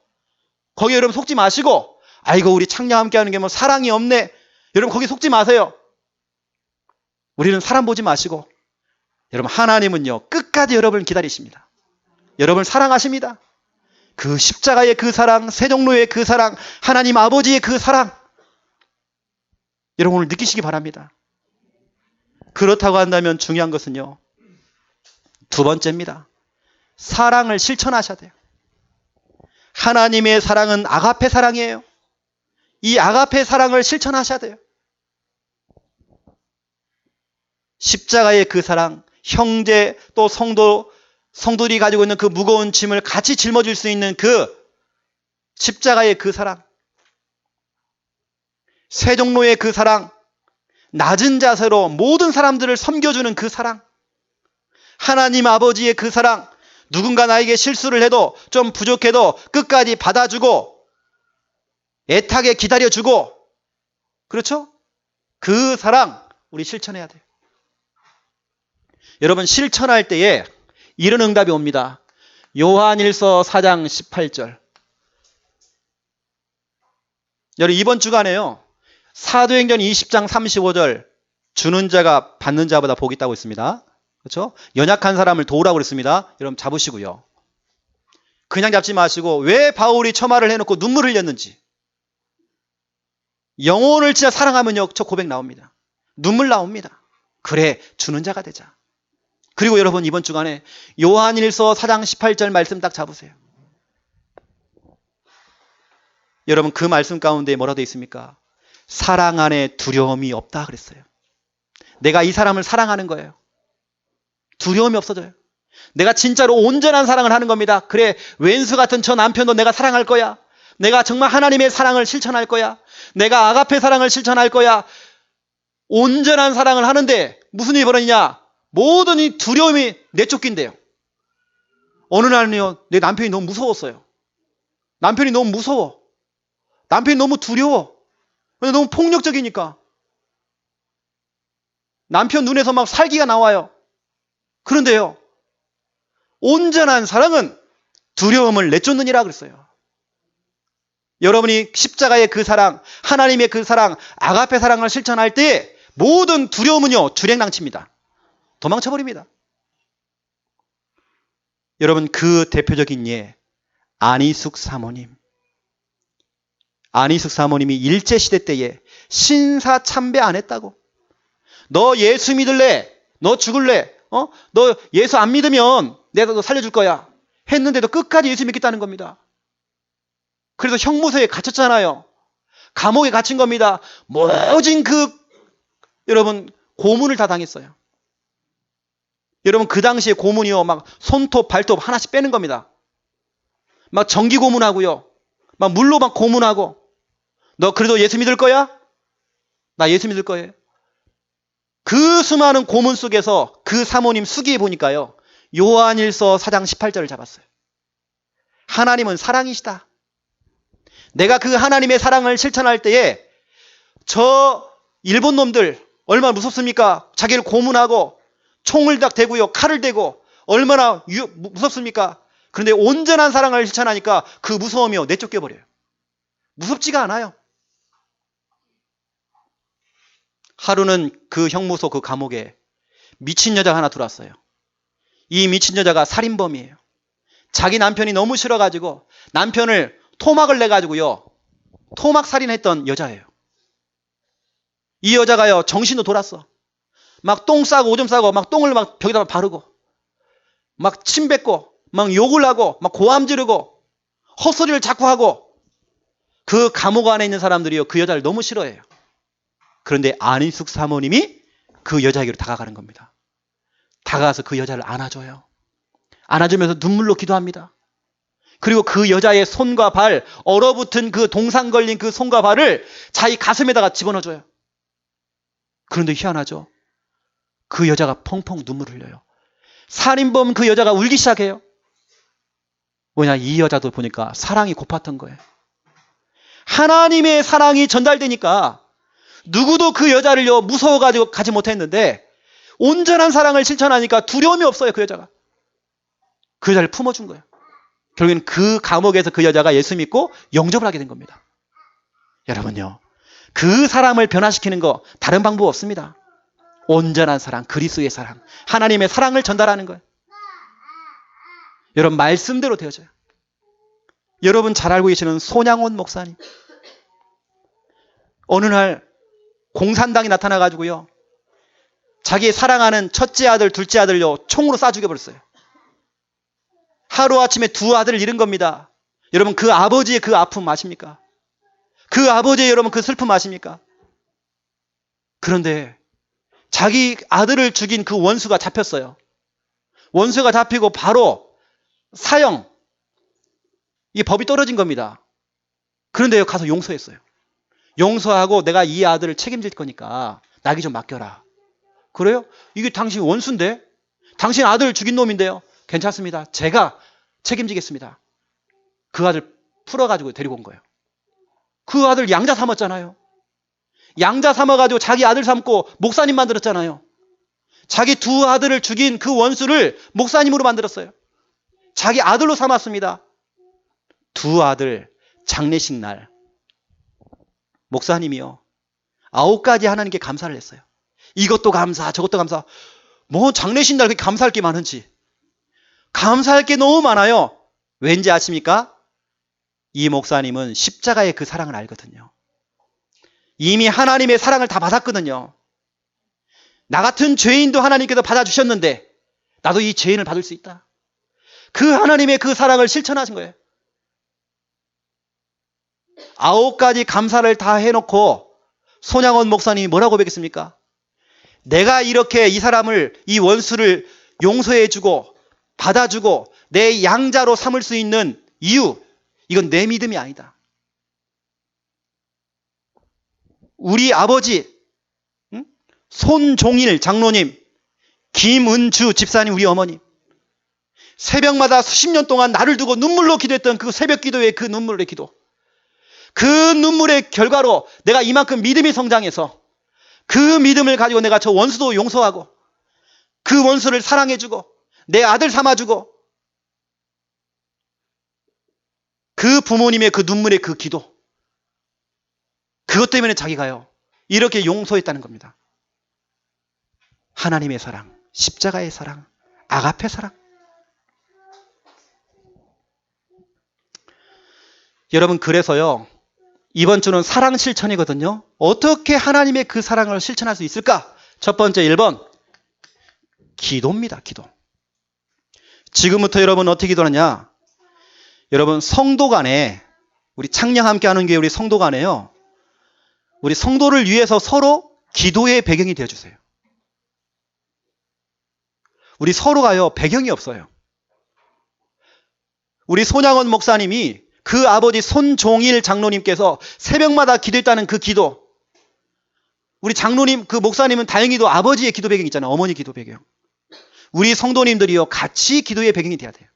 거기에 여러분 속지 마시고 아이고 우리 창녕 함께 하는 게 뭐 사랑이 없네. 여러분 거기 속지 마세요. 우리는 사람 보지 마시고 여러분 하나님은요 끝까지 여러분을 기다리십니다. 여러분을 사랑하십니다. 그 십자가의 그 사랑, 세종로의 그 사랑, 하나님 아버지의 그 사랑 여러분 오늘 느끼시기 바랍니다. 그렇다고 한다면 중요한 것은요 두 번째입니다. 사랑을 실천하셔야 돼요. 하나님의 사랑은 아가페 사랑이에요. 이 아가페 사랑을 실천하셔야 돼요. 십자가의 그 사랑, 형제 또 성도들이 가지고 있는 그 무거운 짐을 같이 짊어질 수 있는 그 십자가의 그 사랑, 세종로의 그 사랑, 낮은 자세로 모든 사람들을 섬겨주는 그 사랑, 하나님 아버지의 그 사랑, 누군가 나에게 실수를 해도 좀 부족해도 끝까지 받아주고 애타게 기다려주고 그렇죠? 그 사랑 우리 실천해야 돼요. 여러분 실천할 때에 이런 응답이 옵니다. 요한일서 4장 18절. 여러분 이번 주간에요. 사도행전 20장 35절 주는 자가 받는 자보다 복이 있다고 있습니다. 그렇죠? 연약한 사람을 도우라고 그랬습니다. 여러분 잡으시고요. 그냥 잡지 마시고 왜 바울이 처마를 해놓고 눈물을 흘렸는지 영혼을 진짜 사랑하면요 저 고백 나옵니다. 눈물 나옵니다. 그래 주는 자가 되자. 그리고 여러분 이번 주간에 요한일서 4장 18절 말씀 딱 잡으세요. 여러분 그 말씀 가운데 뭐라고 되어 있습니까? 사랑 안에 두려움이 없다 그랬어요. 내가 이 사람을 사랑하는 거예요. 두려움이 없어져요. 내가 진짜로 온전한 사랑을 하는 겁니다. 그래, 왼수 같은 저 남편도 내가 사랑할 거야. 내가 정말 하나님의 사랑을 실천할 거야. 내가 아가페 사랑을 실천할 거야. 온전한 사랑을 하는데 무슨 일이 벌어지냐? 모든 이 두려움이 내쫓긴대요. 어느 날은요, 내 남편이 너무 무서웠어요. 남편이 너무 무서워. 남편이 너무 두려워. 너무 폭력적이니까. 남편 눈에서 막 살기가 나와요. 그런데요, 온전한 사랑은 두려움을 내쫓느니라 그랬어요. 여러분이 십자가의 그 사랑, 하나님의 그 사랑, 아가페 사랑을 실천할 때 모든 두려움은요, 주행낭치입니다. 도망쳐버립니다. 여러분, 그 대표적인 예, 안희숙 사모님. 안희숙 사모님이 일제시대 때에 신사참배 안 했다고. 너 예수 믿을래? 너 죽을래? 너 예수 안 믿으면 내가 너 살려줄 거야. 했는데도 끝까지 예수 믿겠다는 겁니다. 그래서 형무소에 갇혔잖아요. 감옥에 갇힌 겁니다. 모진 여러분, 고문을 다 당했어요. 여러분, 그 당시에 고문이요, 막 손톱, 발톱 하나씩 빼는 겁니다. 막 전기 고문하고요. 막 물로 막 고문하고. 너 그래도 예수 믿을 거야? 나 예수 믿을 거예요. 그 수많은 고문 속에서 그 사모님 수기에 보니까요, 요한일서 4장 18절을 잡았어요. 하나님은 사랑이시다. 내가 그 하나님의 사랑을 실천할 때에 저 일본 놈들 얼마나 무섭습니까? 자기를 고문하고 총을 딱 대고요, 칼을 대고 얼마나 무섭습니까? 그런데 온전한 사랑을 실천하니까 그 무서움이 내쫓겨버려요. 무섭지가 않아요. 하루는 그 형무소 그 감옥에 미친 여자가 하나 들어왔어요. 이 미친 여자가 살인범이에요. 자기 남편이 너무 싫어가지고 남편을 토막을 내가지고요, 토막 살인했던 여자예요. 이 여자가요, 정신도 돌았어. 막 똥 싸고 오줌 싸고 막 똥을 막 벽에다 바르고 막 침 뱉고 막 욕을 하고 막 고함 지르고 헛소리를 자꾸 하고, 그 감옥 안에 있는 사람들이요, 그 여자를 너무 싫어해요. 그런데 안희숙 사모님이 그 여자에게로 다가가는 겁니다. 다가가서 그 여자를 안아줘요. 안아주면서 눈물로 기도합니다. 그리고 그 여자의 손과 발, 얼어붙은 그 동상 걸린 그 손과 발을 자기 가슴에다가 집어넣어줘요. 그런데 희한하죠. 그 여자가 펑펑 눈물을 흘려요. 살인범 그 여자가 울기 시작해요. 뭐냐, 이 여자도 보니까 사랑이 고팠던 거예요. 하나님의 사랑이 전달되니까 누구도 그 여자를요, 무서워가지고 가지 못했는데 온전한 사랑을 실천하니까 두려움이 없어요. 그 여자가. 그 여자를 품어준 거예요. 결국엔 그 감옥에서 그 여자가 예수 믿고 영접을 하게 된 겁니다. 여러분요, 그 사람을 변화시키는 거 다른 방법 없습니다. 온전한 사랑, 그리스도의 사랑, 하나님의 사랑을 전달하는 거예요. 여러분, 말씀대로 되어져요. 여러분 잘 알고 계시는 손양원 목사님, 어느 날 공산당이 나타나가지고요, 자기 사랑하는 첫째 아들, 둘째 아들요, 총으로 쏴 죽여버렸어요. 하루아침에 두 아들을 잃은 겁니다. 여러분, 그 아버지의 그 아픔 아십니까? 그 아버지의 여러분 그 슬픔 아십니까? 그런데 자기 아들을 죽인 그 원수가 잡혔어요. 원수가 잡히고 바로 사형, 이 법이 떨어진 겁니다. 그런데요, 가서 용서했어요. 용서하고 내가 이 아들을 책임질 거니까 나에게 좀 맡겨라. 그래요? 이게 당신 원수인데? 당신 아들 죽인 놈인데요? 괜찮습니다. 제가 책임지겠습니다. 그 아들 풀어가지고 데리고 온 거예요. 그 아들 양자 삼았잖아요. 양자 삼아가지고 자기 아들 삼고 목사님 만들었잖아요. 자기 두 아들을 죽인 그 원수를 목사님으로 만들었어요. 자기 아들로 삼았습니다. 두 아들 장례식 날 목사님이요, 9가지 하나님께 감사를 했어요. 이것도 감사, 저것도 감사. 뭐 장례식 날 그렇게 감사할 게 많은지. 감사할 게 너무 많아요. 왠지 아십니까? 이 목사님은 십자가의 그 사랑을 알거든요. 이미 하나님의 사랑을 다 받았거든요. 나 같은 죄인도 하나님께서 받아주셨는데 나도 이 죄인을 받을 수 있다. 그 하나님의 그 사랑을 실천하신 거예요. 9가지 감사를 다 해놓고 손양원 목사님이 뭐라고 고백했습니까? 내가 이렇게 이 사람을, 이 원수를 용서해주고 받아주고 내 양자로 삼을 수 있는 이유, 이건 내 믿음이 아니다. 우리 아버지 손종일 장로님, 김은주 집사님, 우리 어머님, 새벽마다 수십 년 동안 나를 두고 눈물로 기도했던 그 새벽 기도의 그 눈물의 기도, 그 눈물의 결과로 내가 이만큼 믿음이 성장해서 그 믿음을 가지고 내가 저 원수도 용서하고 그 원수를 사랑해주고 내 아들 삼아주고, 그 부모님의 그 눈물의 그 기도, 그것 때문에 자기가요 이렇게 용서했다는 겁니다. 하나님의 사랑, 십자가의 사랑, 아가페 사랑. 여러분, 그래서요 이번 주는 사랑 실천이거든요. 어떻게 하나님의 그 사랑을 실천할 수 있을까? 첫 번째 1번, 기도입니다. 기도. 지금부터 여러분 어떻게 기도하느냐? 여러분, 성도 간에, 우리 창녕 함께 하는 교회 우리 성도 간에요, 우리 성도를 위해서 서로 기도의 배경이 되어주세요. 우리 서로가요 배경이 없어요. 우리 손양원 목사님이 그 아버지 손종일 장로님께서 새벽마다 기도했다는 그 기도, 우리 장로님, 그 목사님은 다행히도 아버지의 기도 배경이 있잖아요. 어머니 기도 배경. 우리 성도님들이요 같이 기도의 배경이 돼야 돼요.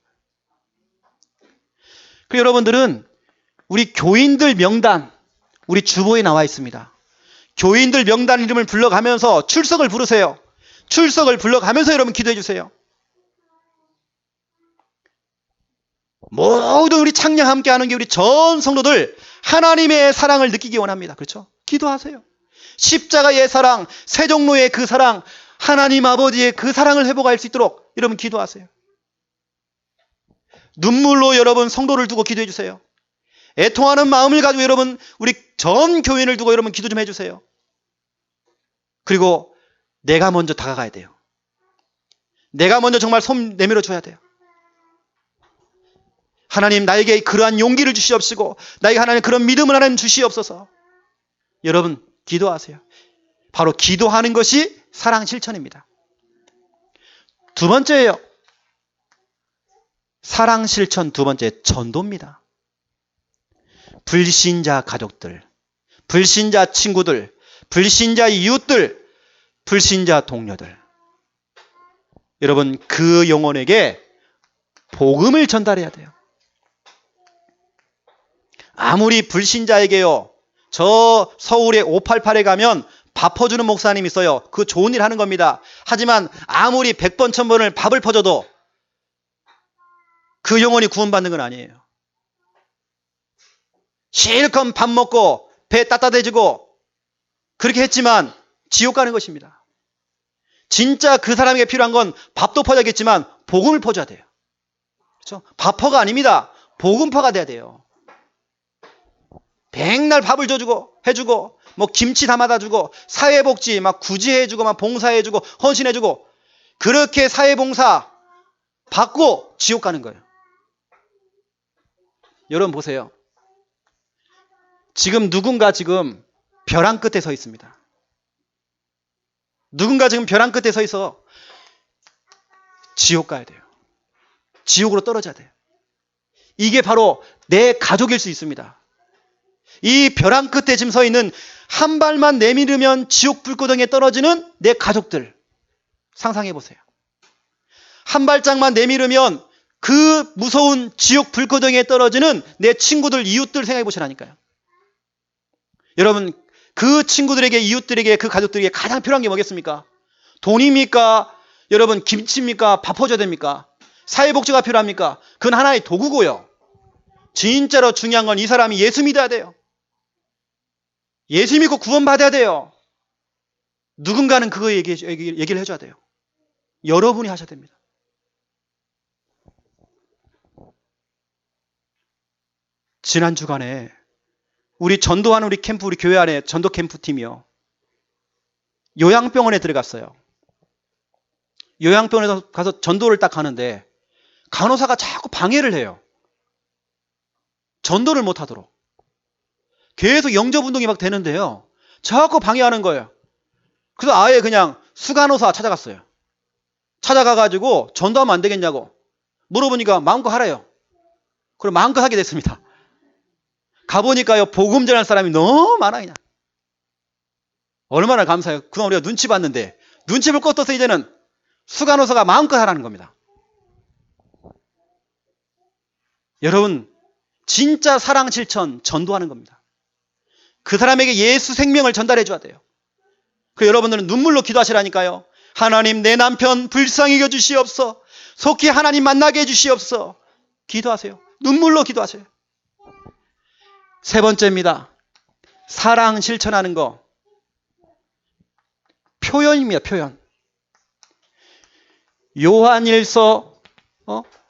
그리고 여러분들은 우리 교인들 명단, 우리 주보에 나와 있습니다. 교인들 명단 이름을 불러가면서 출석을 부르세요. 출석을 불러가면서 여러분 기도해 주세요. 모든 우리 창녕 함께 하는 게 우리 전 성도들 하나님의 사랑을 느끼기 원합니다. 그렇죠? 기도하세요. 십자가의 사랑, 세종로의 그 사랑, 하나님 아버지의 그 사랑을 회복할 수 있도록 여러분 기도하세요. 눈물로 여러분 성도를 두고 기도해 주세요. 애통하는 마음을 가지고 여러분 우리 전 교인을 두고 여러분 기도 좀 해주세요. 그리고 내가 먼저 다가가야 돼요. 내가 먼저 정말 손 내밀어 줘야 돼요. 하나님, 나에게 그러한 용기를 주시옵시고 나에게 하나님 그런 믿음을 하나님 주시옵소서. 여러분 기도하세요. 바로 기도하는 것이 사랑 실천입니다. 두 번째예요. 사랑 실천 두 번째, 전도입니다. 불신자 가족들, 불신자 친구들, 불신자 이웃들, 불신자 동료들, 여러분 그 영혼에게 복음을 전달해야 돼요. 아무리 불신자에게요, 저 서울의 588에 가면 밥 퍼주는 목사님 있어요. 그 좋은 일 하는 겁니다. 하지만 아무리 100번 1000번을 밥을 퍼줘도 그 영혼이 구원받는 건 아니에요. 실컷 밥 먹고 배 따뜻해지고 그렇게 했지만 지옥 가는 것입니다. 진짜 그 사람에게 필요한 건 밥도 퍼야겠지만 복음을 퍼줘야 돼요. 그렇죠? 밥퍼가 아닙니다. 복음퍼가 돼야 돼요. 백날 밥을 줘주고 해주고 뭐 김치 담아다 주고 사회복지 막 구제해주고 막 봉사해주고 헌신해주고 그렇게 사회봉사 받고 지옥 가는 거예요. 여러분 보세요. 지금 누군가 지금 벼랑 끝에 서 있습니다. 누군가 지금 벼랑 끝에 서 있어 지옥 가야 돼요. 지옥으로 떨어져야 돼요. 이게 바로 내 가족일 수 있습니다. 이 벼랑 끝에 지금 서 있는 한 발만 내밀으면 지옥 불구덩이에 떨어지는 내 가족들 상상해 보세요. 한 발짝만 내밀으면 그 무서운 지옥 불구덩이에 떨어지는 내 친구들, 이웃들 생각해 보시라니까요. 여러분 그 친구들에게, 이웃들에게, 그 가족들에게 가장 필요한 게 뭐겠습니까? 돈입니까? 여러분 김치입니까? 밥 퍼줘야 됩니까? 사회복지가 필요합니까? 그건 하나의 도구고요. 진짜로 중요한 건 이 사람이 예수 믿어야 돼요. 예수 믿고 구원받아야 돼요. 누군가는 그거 얘기를 해줘야 돼요. 여러분이 하셔야 됩니다. 지난 주간에 우리 전도하는 우리 캠프, 우리 교회 안에 전도 캠프팀이요. 요양병원에 들어갔어요. 요양병원에 가서 전도를 딱 하는데 간호사가 자꾸 방해를 해요. 전도를 못 하도록. 계속 영접운동이 막 되는데요. 자꾸 방해하는 거예요. 그래서 아예 그냥 수간호사 찾아갔어요. 찾아가가지고 전도하면 안 되겠냐고 물어보니까 마음껏 하래요. 그럼 마음껏 하게 됐습니다. 가보니까요, 복음 전할 사람이 너무 많아, 그냥. 얼마나 감사해요. 그동안 우리가 눈치 봤는데, 눈치 볼 것 없어서 이제는 수간호사가 마음껏 하라는 겁니다. 여러분, 진짜 사랑 실천 전도하는 겁니다. 그 사람에게 예수 생명을 전달해 줘야 돼요. 그 여러분들은 눈물로 기도하시라니까요. 하나님, 내 남편 불쌍히 여주시옵소. 속히 하나님 만나게 해주시옵소. 기도하세요. 눈물로 기도하세요. 세 번째입니다. 사랑 실천하는 거. 표현입니다. 표현. 요한일서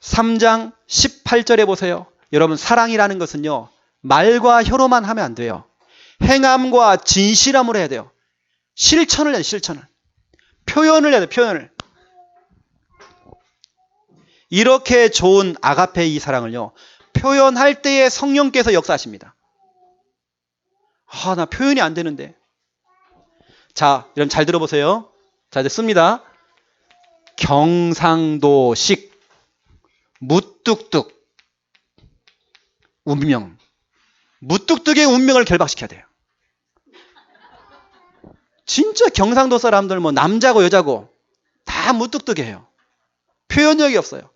3장 18절에 보세요. 여러분, 사랑이라는 것은요, 말과 혀로만 하면 안 돼요. 행함과 진실함으로 해야 돼요. 실천을 해야 돼요. 실천을. 표현을 해야 돼요. 표현을. 이렇게 좋은 아가페 이 사랑을요, 표현할 때에 성령께서 역사하십니다. 나 표현이 안 되는데. 자, 여러분 잘 들어보세요. 자, 이제 씁니다. 경상도식 무뚝뚝 운명. 무뚝뚝의 운명을 결박시켜야 돼요. 진짜 경상도 사람들 뭐 남자고 여자고 다 무뚝뚝해요. 표현력이 없어요.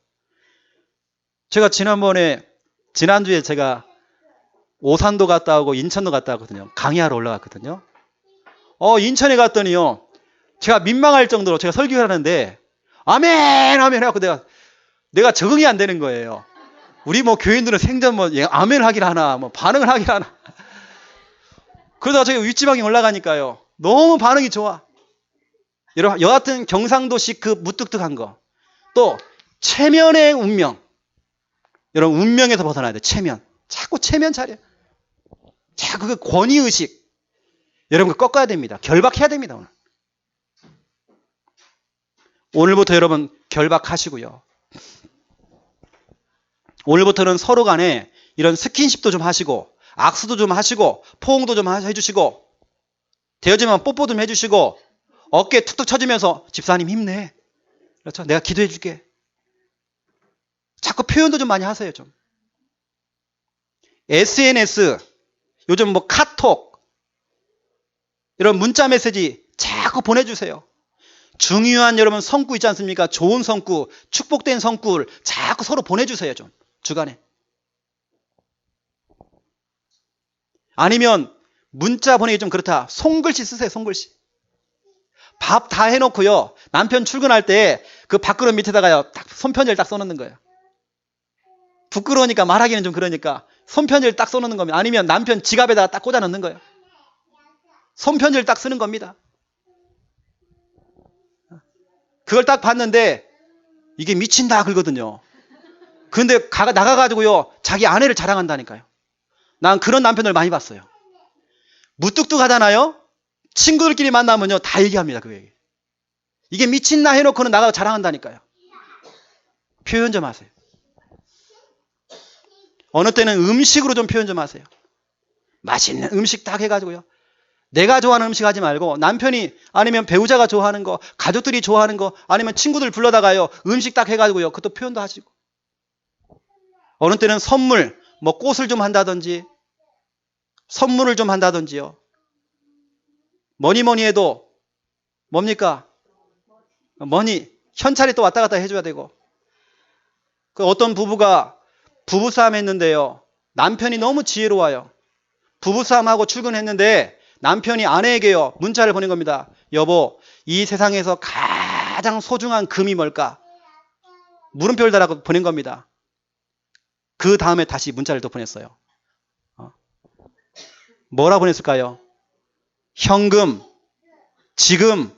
제가 지난주에 제가 오산도 갔다 오고 인천도 갔다 왔거든요. 강의하러 올라갔거든요. 인천에 갔더니요, 제가 민망할 정도로 제가 설교를 하는데 아멘 아멘 해갖고 내가 적응이 안 되는 거예요. 우리 뭐 교인들은 생전 뭐 아멘을 하길 하나 뭐 반응을 하길 하나. 그러다가 저기 윗지방에 올라가니까요, 너무 반응이 좋아. 여하튼 경상도식 그 무뚝뚝한 거. 또 체면의 운명. 여러분, 운명에서 벗어나야 돼. 체면. 자꾸 체면 차려. 자꾸 그 권위의식. 여러분, 그거 꺾어야 됩니다. 결박해야 됩니다. 오늘부터 여러분 결박하시고요. 오늘부터는 서로 간에 이런 스킨십도 좀 하시고, 악수도 좀 하시고, 포옹도 좀 해주시고, 되어지면 뽀뽀 좀 해주시고, 어깨 툭툭 쳐주면서 집사님 힘내. 그렇죠? 내가 기도해 줄게. 자꾸 표현도 좀 많이 하세요. 좀. SNS, 요즘 뭐 카톡, 이런 문자 메시지 자꾸 보내주세요. 중요한 여러분 성구 있지 않습니까? 좋은 성구, 축복된 성구를 자꾸 서로 보내주세요. 좀 주간에. 아니면 문자 보내기 좀 그렇다. 손글씨 쓰세요. 손글씨. 밥 다 해놓고요, 남편 출근할 때 그 밥그릇 밑에다가요, 딱 손편지를 딱 써놓는 거예요. 부끄러우니까 말하기는 좀 그러니까 손편지를 딱 써놓는 겁니다. 아니면 남편 지갑에다가 딱 꽂아 넣는 거예요. 손편지를 딱 쓰는 겁니다. 그걸 딱 봤는데 이게 미친다 그러거든요. 그런데 나가가지고요, 자기 아내를 자랑한다니까요. 난 그런 남편을 많이 봤어요. 무뚝뚝하잖아요. 친구들끼리 만나면요, 다 얘기합니다. 그 얘기. 이게 미친나 해놓고는 나가서 자랑한다니까요. 표현 좀 하세요. 어느 때는 음식으로 좀 표현 좀 하세요. 맛있는 음식 딱 해가지고요, 내가 좋아하는 음식 하지 말고 남편이 아니면 배우자가 좋아하는 거, 가족들이 좋아하는 거, 아니면 친구들 불러다가요, 음식 딱 해가지고요, 그것도 표현도 하시고. 어느 때는 선물, 뭐 꽃을 좀 한다든지 선물을 좀 한다든지요. 뭐니 해도 뭡니까? 현찰이 또 왔다 갔다 해줘야 되고. 그 어떤 부부가 부부싸움 했는데요, 남편이 너무 지혜로워요. 부부싸움하고 출근했는데 남편이 아내에게요, 문자를 보낸 겁니다. 여보, 이 세상에서 가장 소중한 금이 뭘까? 물음표를 달라고 보낸 겁니다. 그 다음에 다시 문자를 또 보냈어요. 뭐라 보냈을까요? 현금, 지금,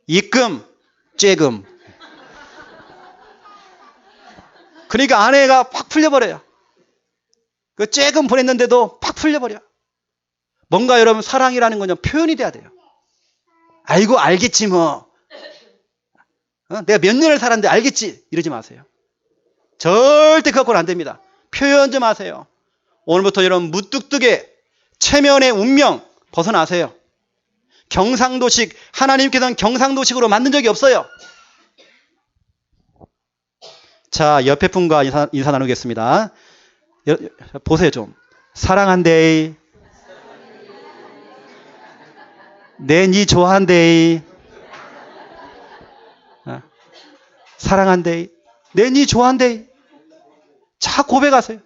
입금, 쬐금. 그러니까 아내가 팍 풀려버려요. 그 쬐금 보냈는데도 팍 풀려버려. 뭔가 여러분, 사랑이라는 건요, 표현이 돼야 돼요. 아이고 알겠지 뭐. 내가 몇 년을 살았는데 알겠지. 이러지 마세요. 절대 그것은 안 됩니다. 표현 좀 하세요. 오늘부터 여러분 무뚝뚝의 체면의 운명 벗어나세요. 경상도식, 하나님께서는 경상도식으로 만든 적이 없어요. 자, 옆에 분과 인사 나누겠습니다. 보세요 좀. 사랑한대이. 내 니 좋아한대이. 사랑한대이. 내 니 좋아한대이. 자, 고백하세요.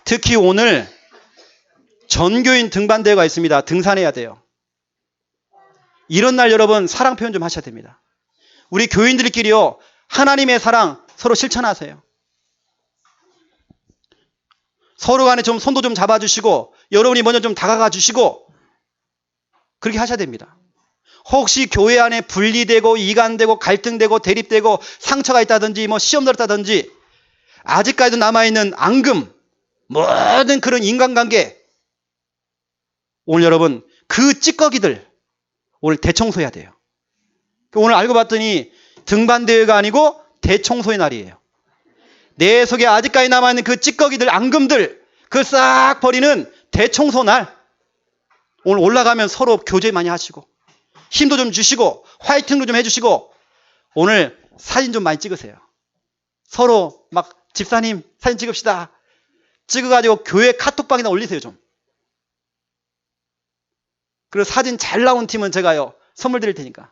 특히 오늘 전교인 등반대회가 있습니다. 등산해야 돼요. 이런 날 여러분 사랑 표현 좀 하셔야 됩니다. 우리 교인들끼리요, 하나님의 사랑 서로 실천하세요. 서로 간에 좀 손도 좀 잡아주시고, 여러분이 먼저 좀 다가가 주시고, 그렇게 하셔야 됩니다. 혹시 교회 안에 분리되고 이간되고 갈등되고 대립되고 상처가 있다든지 뭐 시험 들었다든지 아직까지도 남아있는 앙금, 모든 그런 인간관계, 오늘 여러분 그 찌꺼기들 오늘 대청소해야 돼요. 오늘 알고 봤더니 등반대회가 아니고 대청소의 날이에요. 내 속에 아직까지 남아있는 그 찌꺼기들, 앙금들, 그 싹 버리는 대청소 날. 오늘 올라가면 서로 교제 많이 하시고 힘도 좀 주시고 화이팅도 좀 해주시고, 오늘 사진 좀 많이 찍으세요. 서로 막 집사님 사진 찍읍시다. 찍어가지고 교회 카톡방에다 올리세요 좀. 그리고 사진 잘 나온 팀은 제가요 선물 드릴 테니까.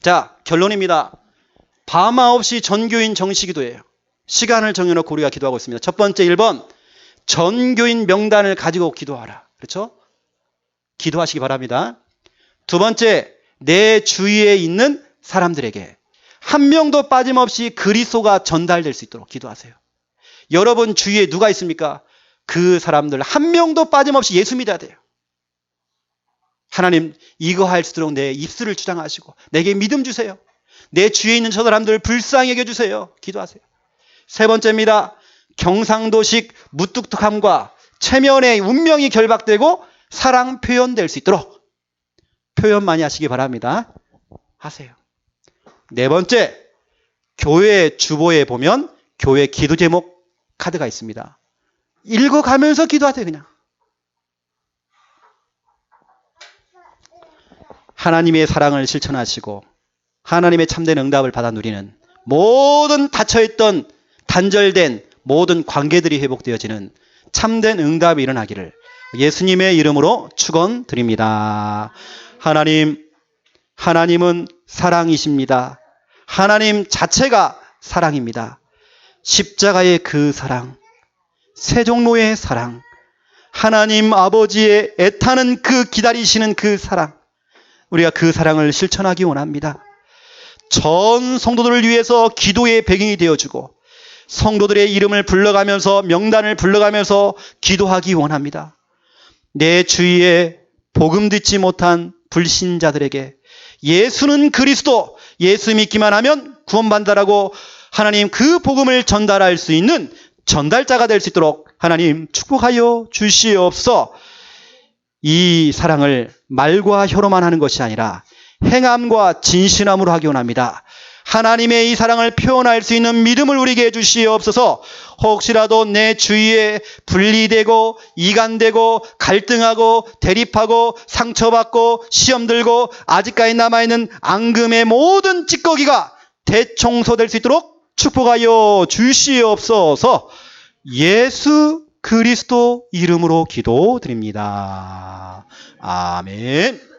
자, 결론입니다. 밤 9시 전교인 정시기도예요. 시간을 정해놓고 우리가 기도하고 있습니다. 첫 번째 1번, 전교인 명단을 가지고 기도하라. 그렇죠? 기도하시기 바랍니다. 두 번째, 내 주위에 있는 사람들에게 한 명도 빠짐없이 그리스도가 전달될 수 있도록 기도하세요. 여러분 주위에 누가 있습니까? 그 사람들 한 명도 빠짐없이 예수 믿어야 돼요. 하나님, 이거 할 수 있도록 내 입술을 주장하시고 내게 믿음 주세요. 내 주위에 있는 저 사람들을 불쌍히 여겨주세요. 기도하세요. 세 번째입니다. 경상도식 무뚝뚝함과 체면의 운명이 결박되고 사랑 표현될 수 있도록 표현 많이 하시기 바랍니다. 하세요. 네 번째, 교회 주보에 보면 교회 기도 제목 카드가 있습니다. 읽어가면서 기도하세요. 그냥. 하나님의 사랑을 실천하시고 하나님의 참된 응답을 받아 누리는 모든 닫혀있던 단절된 모든 관계들이 회복되어지는 참된 응답이 일어나기를 예수님의 이름으로 축원드립니다. 하나님은 사랑이십니다. 하나님 자체가 사랑입니다. 십자가의 그 사랑, 세종로의 사랑, 하나님 아버지의 애타는 그 기다리시는 그 사랑, 우리가 그 사랑을 실천하기 원합니다. 전 성도들을 위해서 기도의 배경이 되어주고 성도들의 이름을 불러가면서 명단을 불러가면서 기도하기 원합니다. 내 주위에 복음 듣지 못한 불신자들에게 예수는 그리스도, 예수 믿기만 하면 구원받는다라고 하나님 그 복음을 전달할 수 있는 전달자가 될 수 있도록 하나님 축복하여 주시옵소서. 이 사랑을 말과 혀로만 하는 것이 아니라 행함과 진실함으로 하기 원합니다. 하나님의 이 사랑을 표현할 수 있는 믿음을 우리에게 주시옵소서. 혹시라도 내 주위에 분리되고 이간되고 갈등하고 대립하고 상처받고 시험 들고 아직까지 남아있는 앙금의 모든 찌꺼기가 대청소될 수 있도록 축복하여 주시옵소서. 예수 그리스도 이름으로 기도드립니다. 아멘.